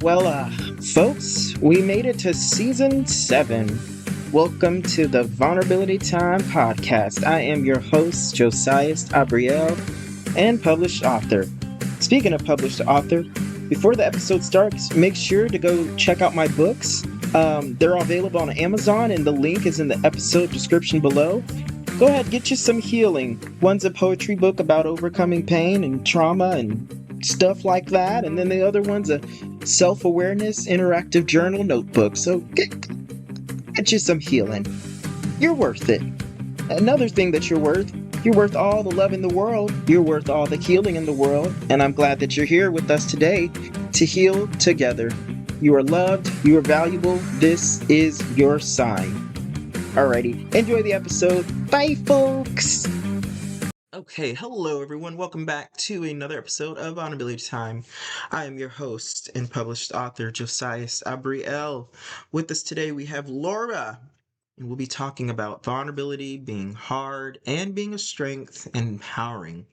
Well, folks, we made it to season 7. Welcome to the Vulnerability Time podcast. I am your host, Josias Abriel, and published author. Speaking of published author, before the episode starts, make sure to go check out my books. They're available on Amazon, and the link is in the episode description below. Go ahead, get you some healing. One's a poetry book about overcoming pain and trauma and stuff like that, and then the other one's a self-awareness interactive journal notebook. So get you some healing. You're worth it. Another thing that you're worth all the love in the world. You're worth all the healing in the world, and I'm glad that you're here with us today to heal together. You are loved, you are valuable. This is your sign. Alrighty, enjoy the episode. Bye, folks. Okay, hello everyone. Welcome back to another episode of Vulnerability Time. I am your host and published author, Josias Abriel. With us today we have Laura, and we'll be talking about vulnerability being hard and being a strength and empowering,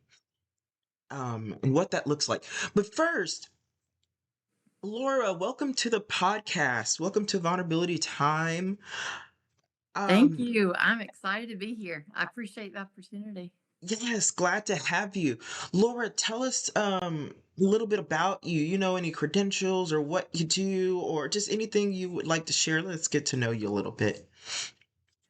and what that looks like. But first, Laura, welcome to the podcast. Welcome to Vulnerability Time. Thank you. I'm excited to be here. I appreciate the opportunity. Yes, glad to have you. Laura, tell us a little bit about you. Any credentials or what you do or just anything you would like to share. Let's get to know you a little bit.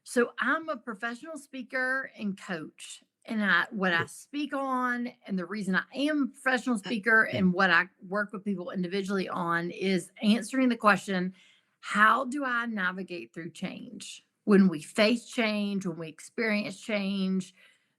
So I'm a professional speaker and coach. And what I speak on, and the reason I am a professional speaker and what I work with people individually on is answering the question, how do I navigate through change? When we face change, when we experience change,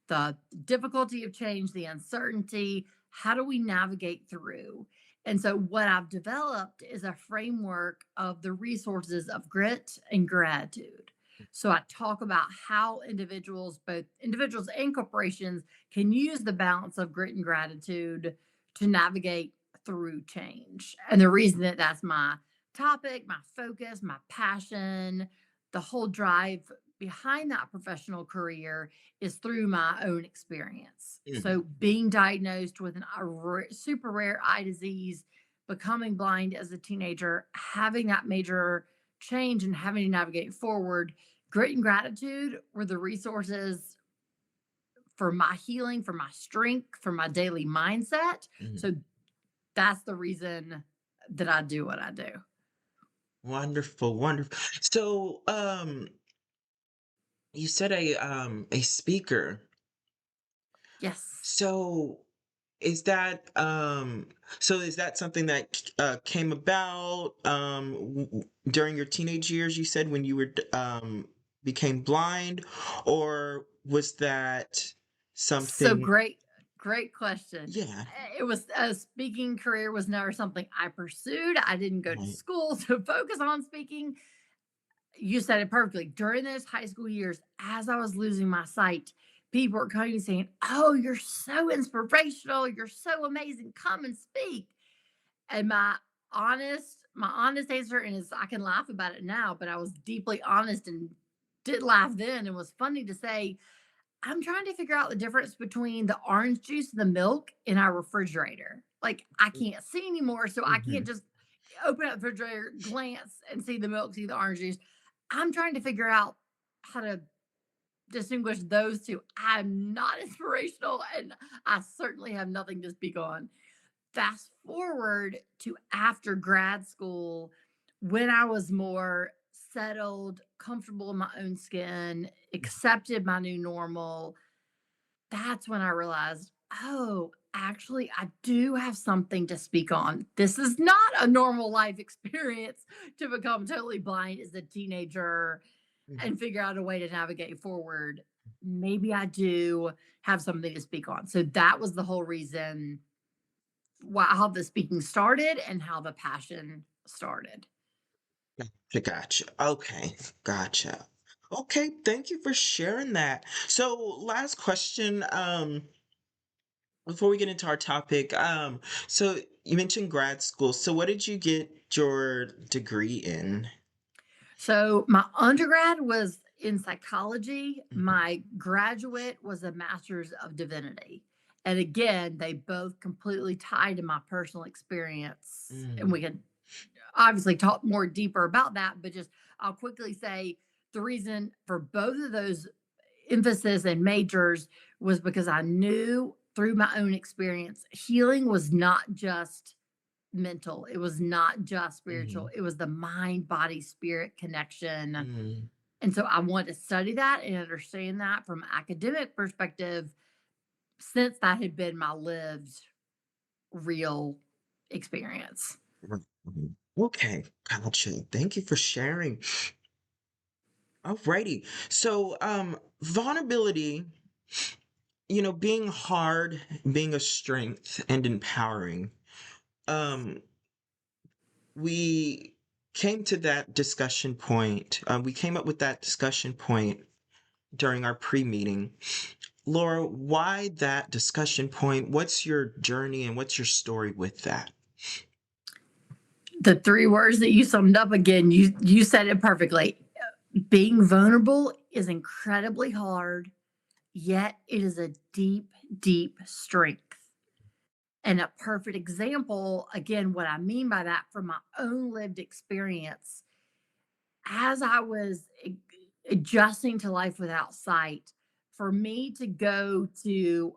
the difficulty of change, the uncertainty, how do we navigate through? And so, what I've developed is a framework of the resources of grit and gratitude. So, I talk about how individuals, both individuals and corporations, can use the balance of grit and gratitude to navigate through change. And the reason that that's my topic, my focus, my passion, the whole drive behind that professional career is through my own experience. So, being diagnosed with a super rare eye disease, becoming blind as a teenager, having that major change and having to navigate forward, grit and gratitude were the resources for my healing, for my strength, for my daily mindset. So, that's the reason that I do what I do. Wonderful, wonderful. So, you said a speaker. Yes. So is that something that came about during your teenage years, you said, when you were became blind, or was that So something? great question. Yeah. It was a speaking career was never something I pursued. I didn't go to Right. school to focus on speaking. You said it perfectly. During those high school years, as I was losing my sight, people were coming and saying, "Oh, you're so inspirational. You're so amazing. Come and speak." And my honest answer, and is I can laugh about it now, but I was deeply honest and did laugh then and was funny to say, I'm trying to figure out the difference between the orange juice and the milk in our refrigerator. Like, I can't see anymore, so I can't Mm-hmm. just open up the refrigerator, glance, and see the milk, see the orange juice. I'm trying to figure out how to distinguish those two. I'm not inspirational, and I certainly have nothing to speak on. Fast forward to after grad school, when I was more settled, comfortable in my own skin, accepted my new normal, that's when I realized, oh, actually, I do have something to speak on. This is not a normal life experience to become totally blind as a teenager and figure out a way to navigate forward. Maybe I do have something to speak on. So that was the whole reason why how the speaking started and how the passion started. Gotcha. Okay, gotcha. Okay, thank you for sharing that. So, last question. Before we get into our topic, so you mentioned grad school. So what did you get your degree in? So my undergrad was in psychology. Mhm. My graduate was a master's of divinity. And again, they both completely tied to my personal experience. And Mm. we can obviously talk more deeper about that, but just I'll quickly say the reason for both of those emphasis and majors was because I knew through my own experience, healing was not just mental, it was not just spiritual, Mhm. it was the mind, body, spirit connection. Mhm. And so I wanted to study that and understand that from an academic perspective, since that had been my lived real experience. Right. Mhm. Okay, gotcha. Thank you for sharing. Alrighty. So, vulnerability, being hard, being a strength and empowering. Um, we came to that discussion point. We came up with that discussion point during our pre-meeting. Laura, why that discussion point? What's your journey and what's your story with that? The three words that you summed up again, you said it perfectly. Being vulnerable is incredibly hard, yet it is a deep, deep strength. And a perfect example, again, what I mean by that from my own lived experience, as I was adjusting to life without sight, for me to go to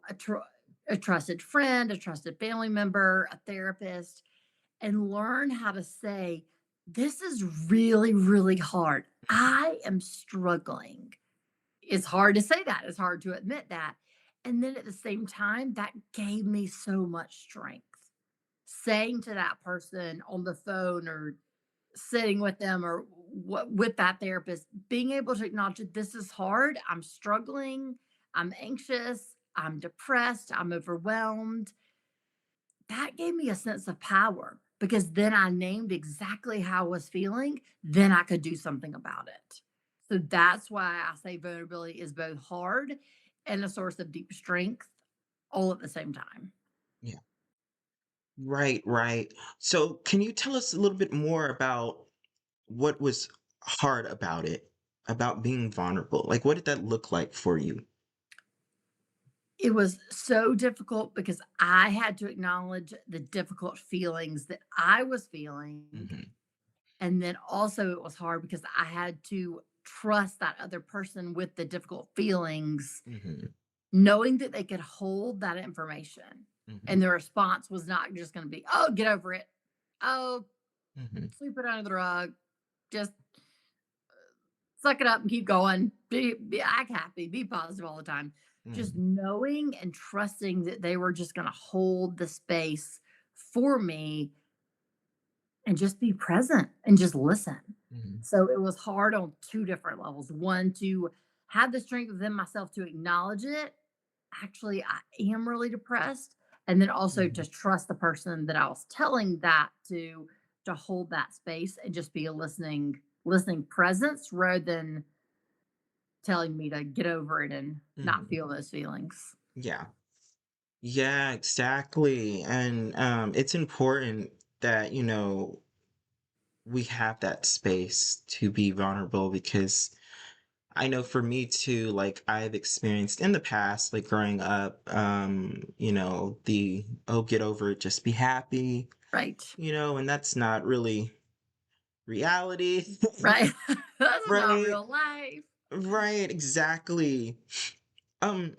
a trusted friend, a trusted family member, a therapist, and learn how to say, this is really, really hard. I am struggling. It's hard to say that. It's hard to admit that. And then at the same time, that gave me so much strength. Saying to that person on the phone or sitting with them or what with that therapist, being able to acknowledge that this is hard. I'm struggling. I'm anxious. I'm depressed. I'm overwhelmed. That gave me a sense of power because then I named exactly how I was feeling. Then I could do something about it. So that's why I say vulnerability is both hard and a source of deep strength all at the same time. Yeah. Right, right. So, can you tell us a little bit more about what was hard about it, about being vulnerable? Like, what did that look like for you? It was so difficult because I had to acknowledge the difficult feelings that I was feeling. Hmm. And then also, it was hard because I had to trust that other person with the difficult feelings, Hmm. knowing that they could hold that information. Hmm. And the response was not just going to be, oh, get over it. Oh, Hmm. sweep it under the rug. Just suck it up and keep going. Act happy. Be positive all the time. Just Hmm. knowing and trusting that they were just going to hold the space for me and just be present and just listen. Hmm. So it was hard on two different levels. One, to have the strength within myself to acknowledge it. Actually, I am really depressed. And then also Hmm. to trust the person that I was telling that to hold that space and just be a listening presence rather than telling me to get over it and not Hmm. feel those feelings. Yeah. Yeah, exactly. And it's important that, we have that space to be vulnerable because I know for me too, like I've experienced in the past, like growing up, oh, get over it, just be happy, Right. and that's not really reality. Right. That's not Right, real life. right, exactly. Um,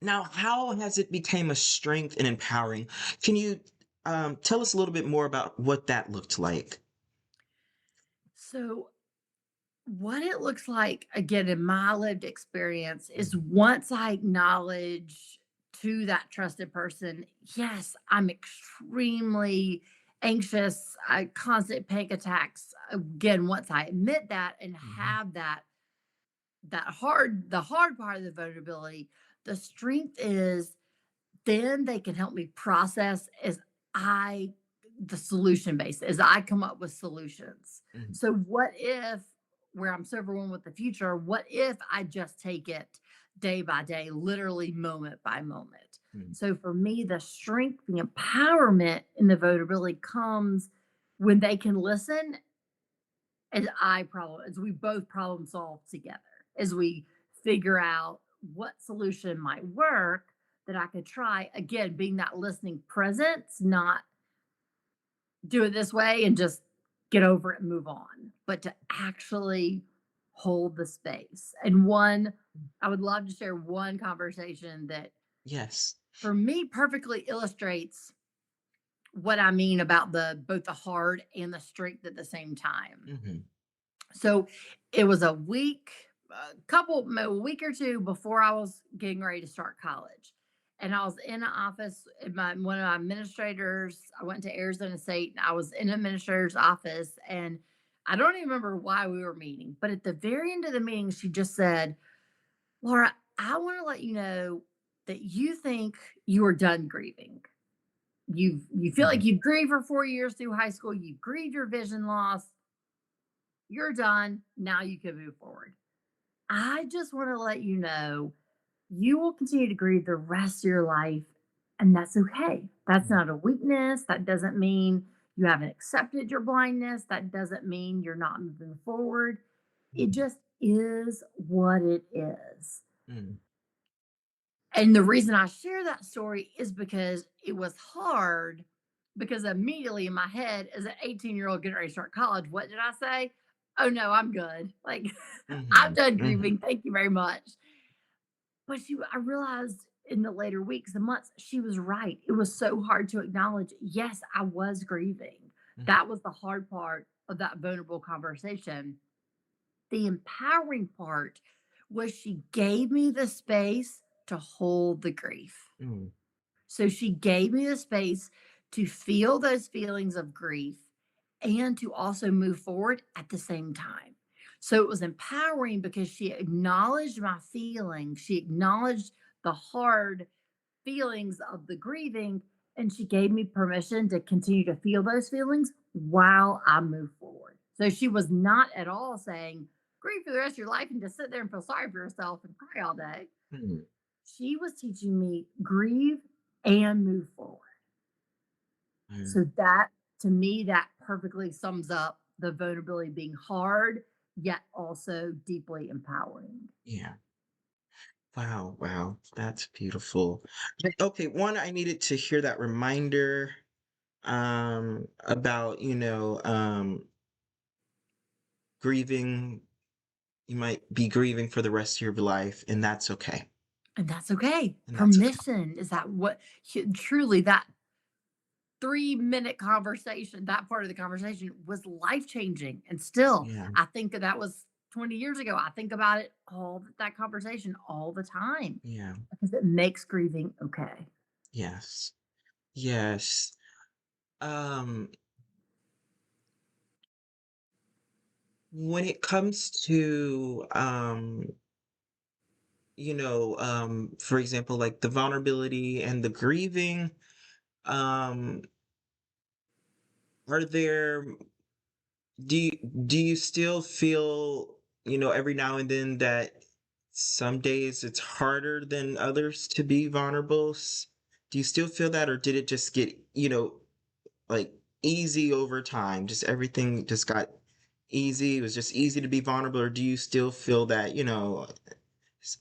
Now how has it became a strength and empowering? Can you tell us a little bit more about what that looked like? So what it looks like, again, in my lived experience, is Mhm. once I acknowledge to that trusted person, yes, I'm extremely anxious, I constant panic attacks. Again, once I admit that and Mhm. have the hard part of the vulnerability, the strength is then they can help me process as I the solution base as I come up with solutions. Mhm. So what if where I'm so overwhelmed with the future, what if I just take it day by day, literally moment by moment? Mhm. So for me, the strength, the empowerment in the vulnerability comes when they can listen as we both problem solve together, as we figure out what solution might work that I could try. Again, being that listening presence, not do it this way and just get over it and move on, but to actually hold the space. And one, I would love to share one conversation that Yes. for me perfectly illustrates what I mean about the both the hard and the strength at the same time. Hmm. So it was a week or two before I was getting ready to start college. And I was in an office, one of my administrators. I went to Arizona State and I was in an administrator's office. And I don't even remember why we were meeting, but at the very end of the meeting, she just said, Laura, I want to let you know that you think you are done grieving. You feel like Hmm. you've grieved for 4 years through high school, you've grieved your vision loss, you're done. Now you can move forward. I just want to let you know you will continue to grieve the rest of your life, and that's okay. That's not a weakness. That doesn't mean you haven't accepted your blindness. That doesn't mean you're not moving forward. It just is what it is. Hmm. And the reason I share that story is because it was hard. Because immediately in my head, as an 18-year-old getting ready to start college, what did I say? Oh no, I'm good. Like, I'm Hmm. done Hmm. grieving. Thank you very much. But I realized in the later weeks and months, she was right. It was so hard to acknowledge. Yes, I was grieving. That was the hard part of that vulnerable conversation. The empowering part was she gave me the space to hold the grief. Hmm. So she gave me the space to feel those feelings of grief and to also move forward at the same time. So it was empowering because she acknowledged my feelings. She acknowledged the hard feelings of the grieving, and she gave me permission to continue to feel those feelings while I move forward. So she was not at all saying, grieve for the rest of your life and just sit there and feel sorry for yourself and cry all day. Hmm. She was teaching me grieve and move forward. Hmm. So that to me, that perfectly sums up the vulnerability being hard, yet also deeply empowering. Yeah. Wow. Wow. That's beautiful. Okay. One, I needed to hear that reminder about, grieving. You might be grieving for the rest of your life, and that's okay. And that's okay. And that's okay. Permission is that what truly that 3-minute conversation, that part of the conversation was life changing. And still, Yeah. I think that was 20 years ago. I think about it all that conversation all the time Yeah. because it makes grieving okay. Yes. Yes. Um, when it comes to for example, like the vulnerability and the grieving, um, are there do you still feel, every now and then that some days it's harder than others to be vulnerable? Do you still feel that, or did it just get, like easy over time? Just everything just got easy. It was just easy to be vulnerable, or do you still feel that,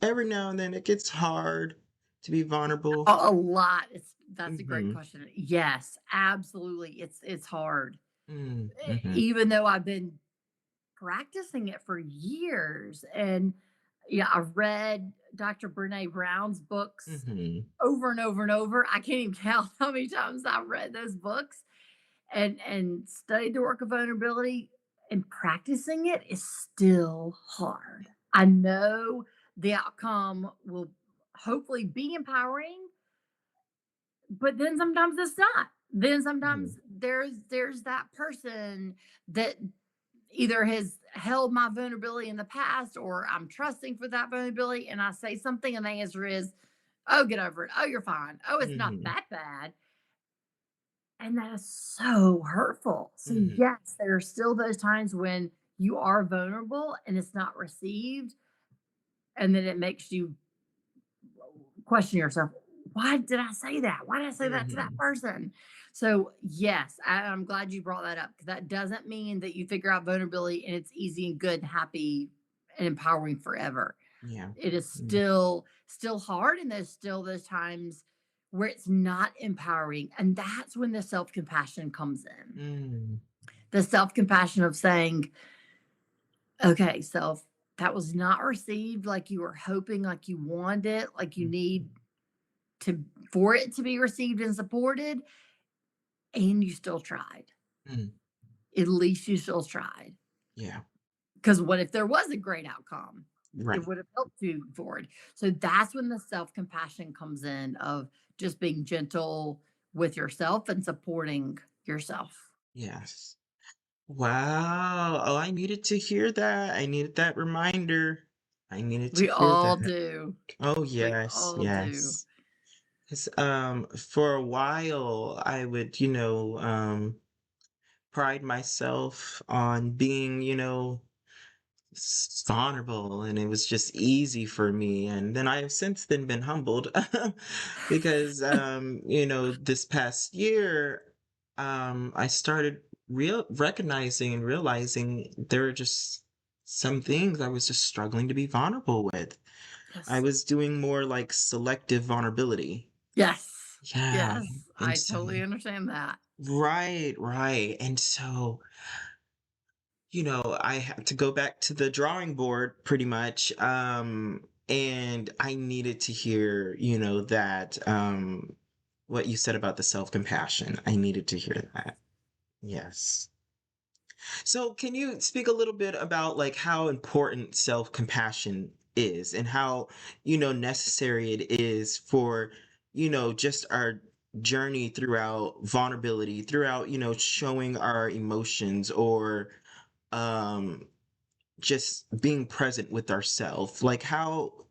every now and then it gets hard to be vulnerable? A lot. That's a great Mm-hmm. question. Yes, absolutely. It's hard. Mm-hmm. Even though I've been practicing it for years. And yeah, I've read Dr. Brene Brown's books Mm-hmm. over and over and over. I can't even count how many times I've read those books and studied the work of vulnerability. And practicing it is still hard. I know the outcome will hopefully be empowering, but then sometimes it's not. Then Mm-hmm. sometimes there's that person that either has held my vulnerability in the past or I'm trusting for that vulnerability and I say something and the answer is, oh, get over it. Oh, you're fine. Oh, it's not Mm-hmm. that bad. And that is so hurtful. So, Mm-hmm. yes, there are still those times when you are vulnerable and it's not received. And then it makes you question yourself. Why did I say that? Why did I say that to that Mm-hmm. person? So, yes, I'm glad you brought that up because that doesn't mean that you figure out vulnerability and it's easy and good and happy and empowering forever. Yeah. It is Mm. still hard, and there's still those times where it's not empowering. And that's when the self compassion comes in. Mm, The self compassion of saying, okay, self, that was not received like you were hoping, like you wanted it, like you mm, need to for it to be received and supported, and you still tried. mm. At least you still tried. Yeah, Because what if there was a great outcome? It right. would have helped you forward. So that's when the self compassion comes in of just being gentle with yourself and supporting yourself. Yes. Wow. Oh, I needed to hear that. I needed that reminder. I needed to We hear all that. do. Oh, We yes, all do. yes. 'Cause, for a while, I would, pride myself on being, vulnerable, and it was just easy for me. And then I have since then been humbled because, this past year, I started recognizing and realizing there are just some things I was just struggling to be vulnerable with. I Yes. was doing more like selective vulnerability. Yes. Yeah. Yes. And I so, totally understand that. right, right. And so, I had to go back to the drawing board pretty much. And I needed to hear, that what you said about the self-compassion. I needed to hear that. Yes. So can you speak a little bit about like how important self-compassion is and how, necessary it is for, just our journey throughout vulnerability, throughout, showing our emotions or um just being present with ourselves. Like how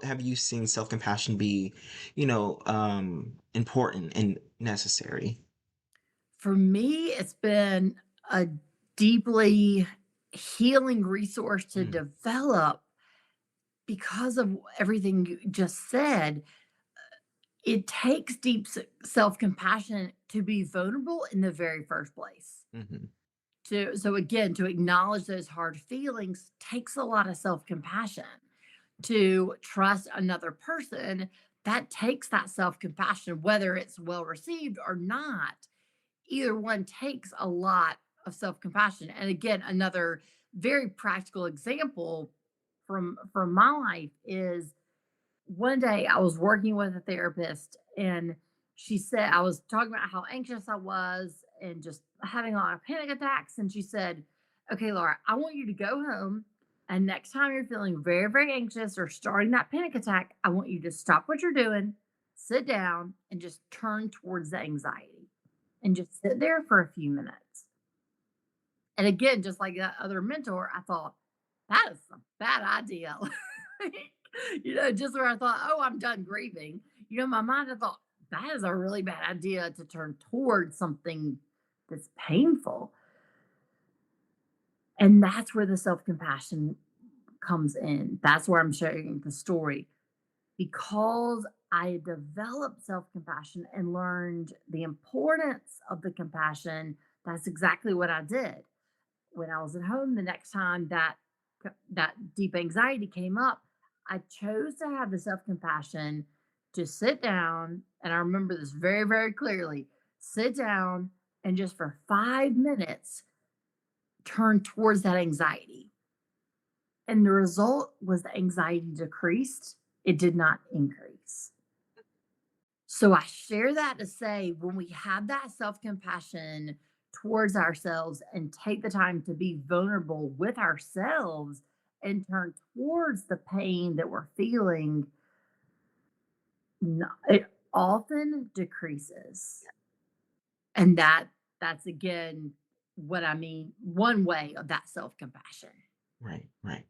have you seen self-compassion be, important and necessary? For me, it's been a deeply healing resource to Mm, develop because of everything you just said. It takes deep self compassion to be vulnerable in the very first place. mhm, So again, to acknowledge those hard feelings takes a lot of self compassion. To trust another person, that takes that self compassion, whether it's well received or not. Either one takes a lot of self compassion. And again, another very practical example from my life is one day I was working with a therapist and she said, I was talking about how anxious I was and just having a lot of panic attacks. And she said, okay, Laura, I want you to go home. And next time you're feeling very, very anxious or starting that panic attack, I want you to stop what you're doing, sit down, and just turn towards the anxiety and just sit there for a few minutes. And again, just like that other mentor, I thought, that is a bad idea. Just where I thought, oh, I'm done grieving. My mind, I thought, that is a really bad idea to turn towards something that's painful. And that's where the self compassion comes in. That's where I'm sharing the story because I developed self compassion and learned the importance of the compassion. That's exactly what I did when I was at home. The next time that deep anxiety came up, I chose to have the self compassion to sit down, and I remember this very, very clearly. Sit down and just for 5 minutes turn towards that anxiety. And the result was the anxiety decreased, it did not increase. So I share that to say when we have that self compassion towards ourselves and take the time to be vulnerable with ourselves and turn towards the pain that we're feeling, it often decreases. And that's again what I mean, one way of that self compassion. right, right.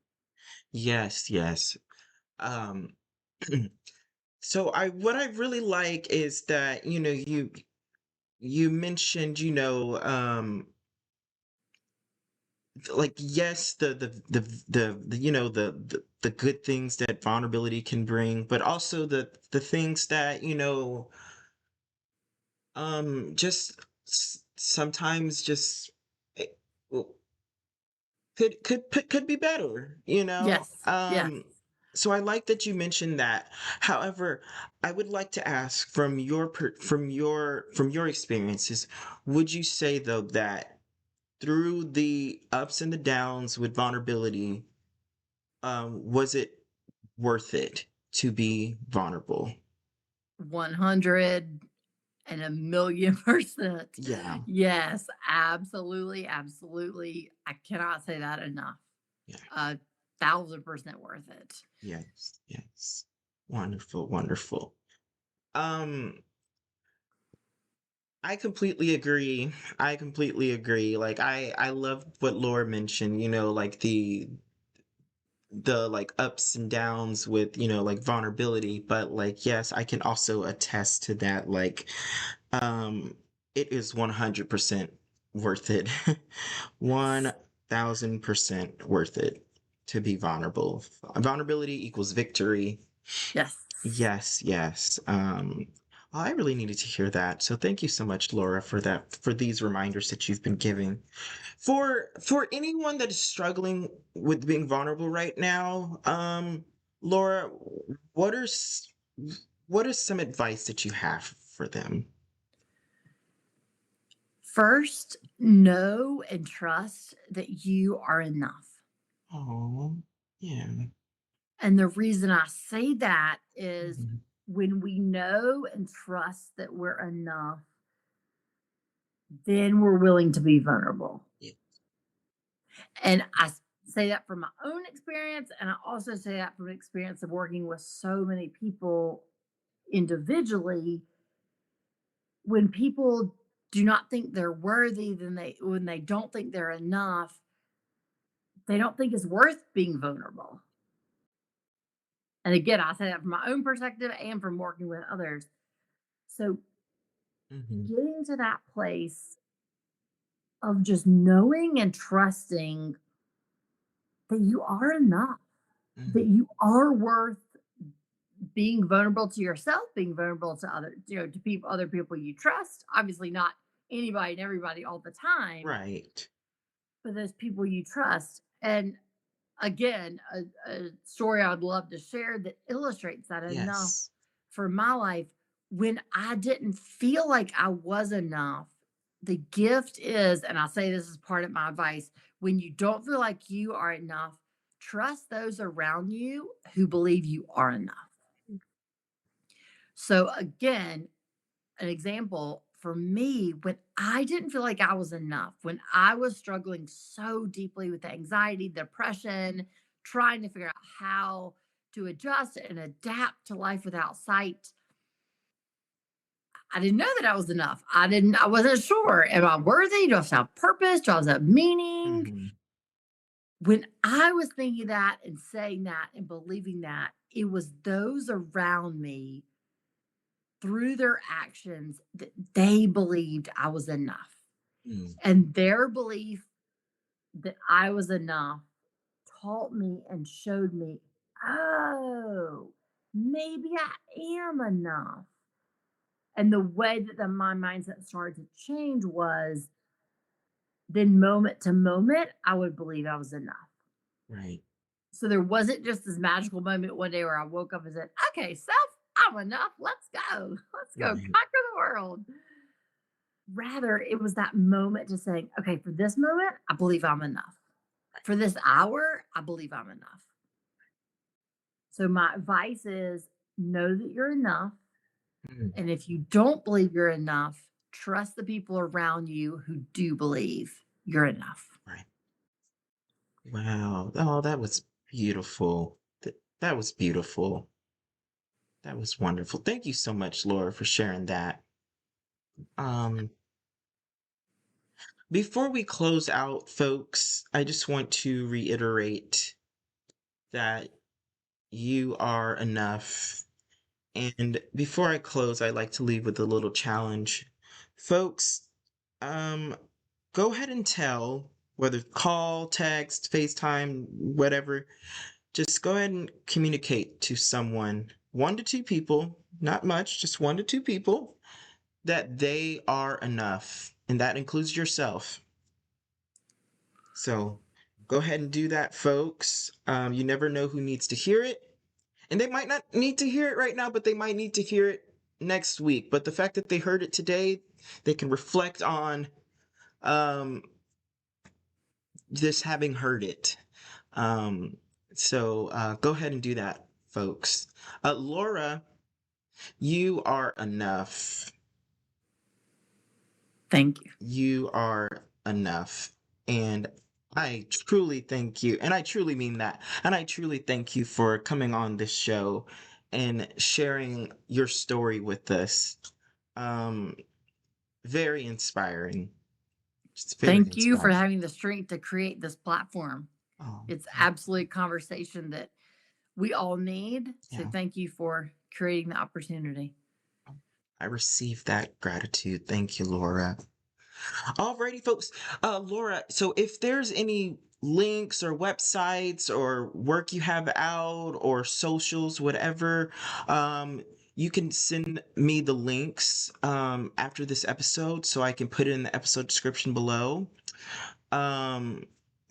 Yes, yes. Um so I what I really like is that, you mentioned, like yes, the good things that vulnerability can bring, but also the things that, just sometimes just eh, well, could be better, Yes. Yes. so I like that you mentioned that. However, I would like to ask from your experiences, would you say though that through the ups and the downs with vulnerability, was it worth it to be vulnerable? 100 and a million percent. Yeah, Yes, absolutely, absolutely. I cannot say that enough. yeah, 1,000% worth it. yes, yes. Wonderful, wonderful. Um, I completely agree. I completely agree. Like I love what Laura mentioned, like the like ups and downs with, like vulnerability, but like yes, I can also attest to that. Like um it is 100% worth it. Yes. 1000% worth it to be vulnerable. Vulnerability equals victory. Yes. Yes, yes. I really needed to hear that. So thank you so much, Laura, for these reminders that you've been giving. For anyone that is struggling with being vulnerable right now, Laura, what are s- what is some advice that you have for them? First, know and trust that you are enough. Oh, yeah. And the reason I say that is Mhm. when we know and trust that we're enough, then we're willing to be vulnerable. Yeah. And say that from my own experience. And I also say that from experience of working with so many people individually. When people do not think they're worthy, then when they don't think they're enough, they don't think it's worth being vulnerable. And again, I say that from my own perspective and from working with others. So Mhm. getting to that place of just knowing and trusting that you are enough, that Mhm. you are worth being vulnerable to yourself, being vulnerable to to people, other people you trust. Obviously, not anybody and everybody all the time, Right. but those people you trust. And again, a story I would love to share that illustrates that enough Yes. for my life. When I didn't feel like I was enough, the gift is, and I say this as part of my advice, when you don't feel like you are enough, trust those around you who believe you are enough. So, again, an example for me, when I didn't feel like I was enough, when I was struggling so deeply with the anxiety, depression, trying to figure out how to adjust and adapt to life without sight, I didn't know that I was enough. I wasn't sure. Am I worthy? Do I have purpose? Do I have meaning? Mhm. When I was thinking that and saying that and believing that, it was those around me through their actions that they believed I was enough. Mm. And their belief that I was enough taught me and showed me, oh, maybe I am enough. And the way that my mindset started to change was then moment to moment, I would believe I was enough. Right. So there wasn't just this magical moment one day where I woke up and said, okay, self, I'm enough. Let's go. Let's go conquer Right. the world. Rather, it was that moment to saying, okay, for this moment, I believe I'm enough. For this hour, I believe I'm enough. So my advice is know that you're enough. Mm. And if you don't believe you're enough, trust the people around you who do believe you're enough. Right. Wow. Oh, that was beautiful. That was beautiful. That was wonderful. Thank you so much, Laura, for sharing that. Um, Before we close out, folks, I just want to reiterate that you are enough. And before I close, I'd like to leave with a little challenge. Folks, um, go ahead and tell, whether call, text, FaceTime, whatever, just go ahead and communicate to someone, 1 to 2 people, not much, just 1 to 2 people, that they are enough. And that includes yourself. So go ahead and do that, folks. You never know who needs to hear it. And they might not need to hear it right now, but they might need to hear it next week. But the fact that they heard it today, they can reflect on um, just having heard it. Um, so go ahead and do that, folks. Laura, you are enough. Thank you. You are enough. And I truly thank you. And I truly mean that. And I truly thank you for coming on this show and sharing your story with us. Um, very inspiring. Just very Thank you for inspiring. having the strength to create this platform. Oh, It's absolute conversation that we all need. So yeah. thank you for creating the opportunity. I received that gratitude. Thank you, Laura. Alrighty, folks. Laura, so if there's any links or websites or work you have out or socials, whatever, you can send me the links after this episode so I can put it in the episode description below. Um,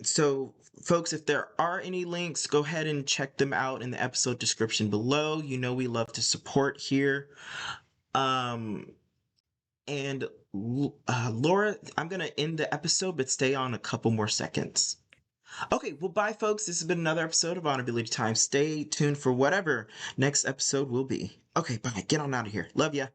so folks, if there are any links, go ahead and check them out in the episode description below. You know we love to support here. Um, and Laura, I'm going to end the episode, but stay on a couple more seconds. Okay, well, bye, folks. This has been another episode of Vulnerability Time. Stay tuned for whatever next episode will be. Okay, bye. Get on out of here. Love ya.